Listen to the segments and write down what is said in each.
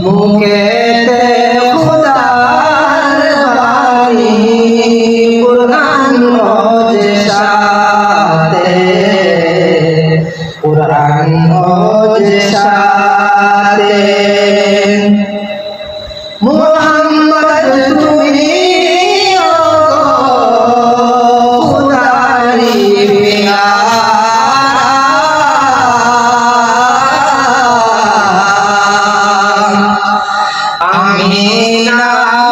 মুখেতে খোদার বাণী কুরআন ওজে সাথে কুরআন ওজে সাথে মুহাম্মদ তুমি খোদারি আমিনা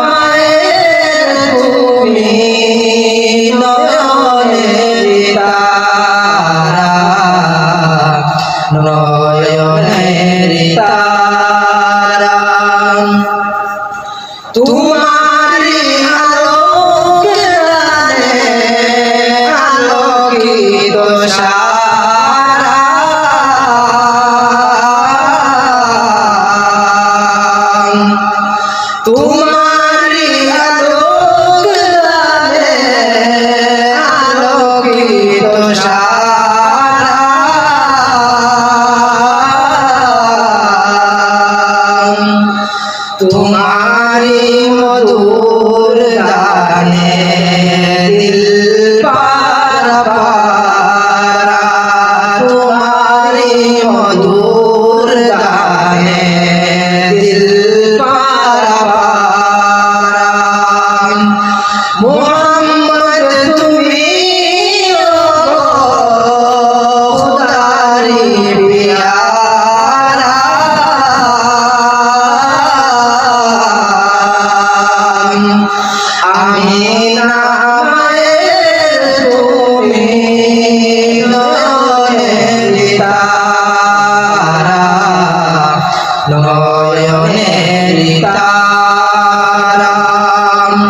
মায়ের তুমি নয়নের তারা নয়নের তারা তোমারি আলোকে আলোকিত সারা তোমারি আলোকে আলোকিত সারা তোমারি মধুর গানে দিল পারা পারা তোমারি মধুর গানে দিল পারা পারা মুহাম্মদ তুমি খোদারি প্যারা আমিনা মায়ের তুমি নয়নের তারা নয়নের